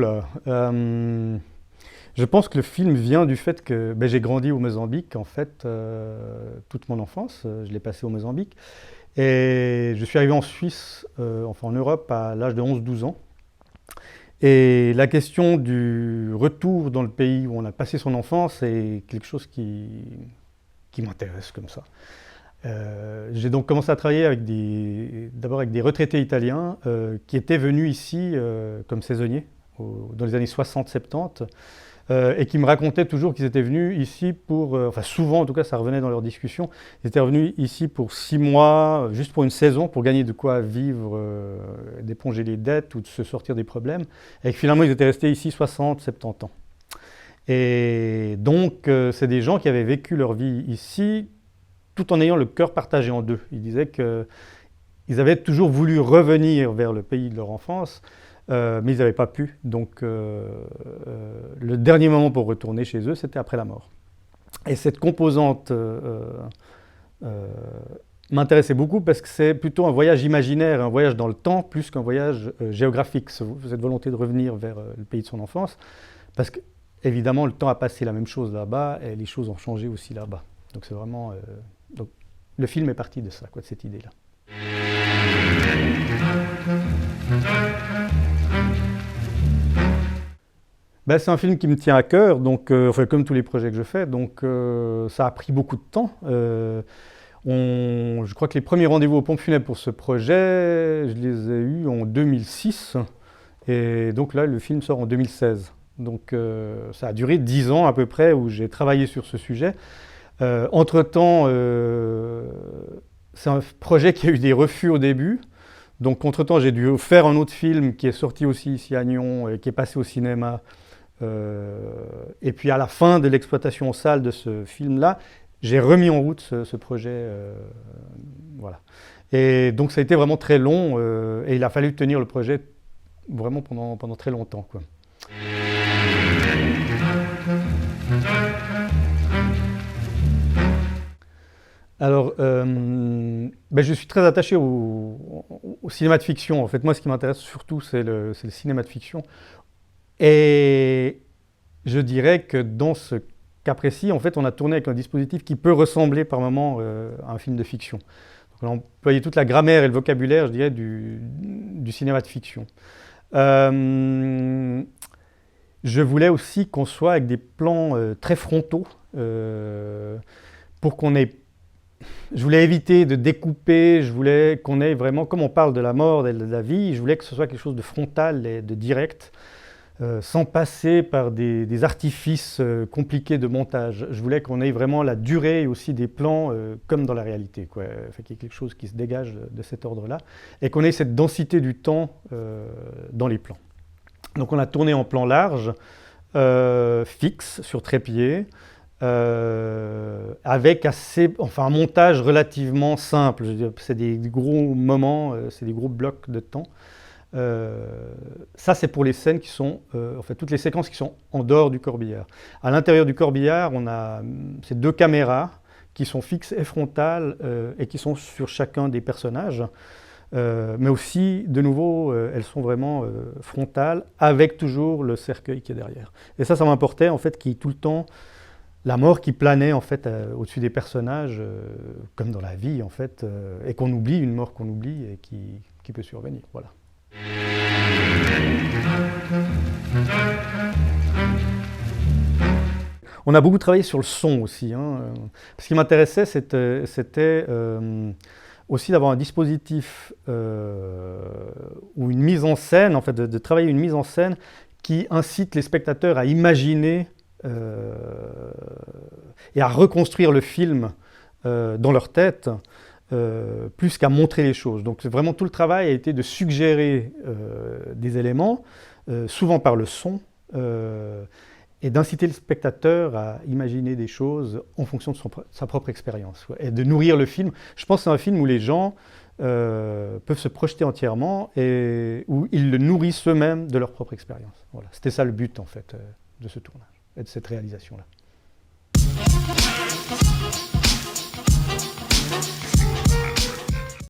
Oula. Je pense que le film vient du fait que j'ai grandi au Mozambique, en fait, toute mon enfance. Je l'ai passé au Mozambique. Et je suis arrivé en Suisse, enfin en Europe, à l'âge de 11-12 ans. Et la question du retour dans le pays où on a passé son enfance est quelque chose qui m'intéresse comme ça. J'ai donc commencé à travailler d'abord avec des retraités italiens qui étaient venus ici comme saisonniers dans les années 60-70 et qui me racontaient toujours qu'ils étaient venus ici pour, enfin souvent en tout cas ça revenait dans leurs discussions, ils étaient revenus ici pour 6 mois, juste pour une saison, pour gagner de quoi vivre, d'éponger les dettes ou de se sortir des problèmes, et que finalement ils étaient restés ici 60-70 ans. Et donc c'est des gens qui avaient vécu leur vie ici, tout en ayant le cœur partagé en deux. Ils disaient qu'ils avaient toujours voulu revenir vers le pays de leur enfance, mais ils n'avaient pas pu. Donc le dernier moment pour retourner chez eux, c'était après la mort. Et cette composante m'intéressait beaucoup parce que c'est plutôt un voyage imaginaire, un voyage dans le temps, plus qu'un voyage géographique. Cette volonté de revenir vers le pays de son enfance, parce que évidemment le temps a passé la même chose là-bas et les choses ont changé aussi là-bas. Donc c'est vraiment... donc, le film est parti de ça, de cette idée-là. C'est un film qui me tient à cœur, donc, enfin, comme tous les projets que je fais, donc ça a pris beaucoup de temps. Je crois que les premiers rendez-vous aux pompes funèbres pour ce projet, je les ai eus en 2006, et donc là le film sort en 2016. Donc ça a duré 10 ans à peu près où j'ai travaillé sur ce sujet. Entre-temps, c'est un projet qui a eu des refus au début. Donc, entre-temps, j'ai dû faire un autre film qui est sorti aussi ici à Nyon et qui est passé au cinéma. Et puis, à la fin de l'exploitation en salle de ce film-là, j'ai remis en route ce projet. Voilà. Et donc, ça a été vraiment très long et il a fallu tenir le projet vraiment pendant très longtemps, quoi. Alors, je suis très attaché au cinéma de fiction. En fait, moi, ce qui m'intéresse surtout, c'est le cinéma de fiction. Et je dirais que dans ce cas précis, en fait, on a tourné avec un dispositif qui peut ressembler par moments à un film de fiction. Donc, on a employé toute la grammaire et le vocabulaire, je dirais, du cinéma de fiction. Je voulais aussi qu'on soit avec des plans très frontaux pour qu'on ait... Je voulais éviter de découper, je voulais qu'on ait vraiment, comme on parle de la mort et de la vie, je voulais que ce soit quelque chose de frontal et de direct, sans passer par des artifices compliqués de montage. Je voulais qu'on ait vraiment la durée et aussi des plans comme dans la réalité, quoi. Fait qu'il y ait quelque chose qui se dégage de cet ordre-là, et qu'on ait cette densité du temps dans les plans. Donc on a tourné en plan large, fixe, sur trépied, avec un montage relativement simple. C'est des gros moments, c'est des gros blocs de temps. Ça, c'est pour les scènes qui sont, en fait, toutes les séquences qui sont en dehors du corbillard. À l'intérieur du corbillard, on a ces 2 caméras qui sont fixes et frontales et qui sont sur chacun des personnages. Mais aussi, de nouveau, elles sont vraiment frontales, avec toujours le cercueil qui est derrière. Et ça m'importait, en fait, qu'il y ait tout le temps la mort qui planait, en fait, au-dessus des personnages, comme dans la vie, en fait, et qu'on oublie, une mort qu'on oublie et qui peut survenir. Voilà. On a beaucoup travaillé sur le son aussi, hein. Ce qui m'intéressait, c'était aussi d'avoir un dispositif ou une mise en scène, en fait, de travailler une mise en scène qui incite les spectateurs à imaginer et à reconstruire le film dans leur tête, plus qu'à montrer les choses. Donc vraiment tout le travail a été de suggérer des éléments, souvent par le son, et d'inciter le spectateur à imaginer des choses en fonction de sa propre expérience, et de nourrir le film. Je pense que c'est un film où les gens peuvent se projeter entièrement et où ils le nourrissent eux-mêmes de leur propre expérience. Voilà. C'était ça le but, en fait, de ce tournage et de cette réalisation-là.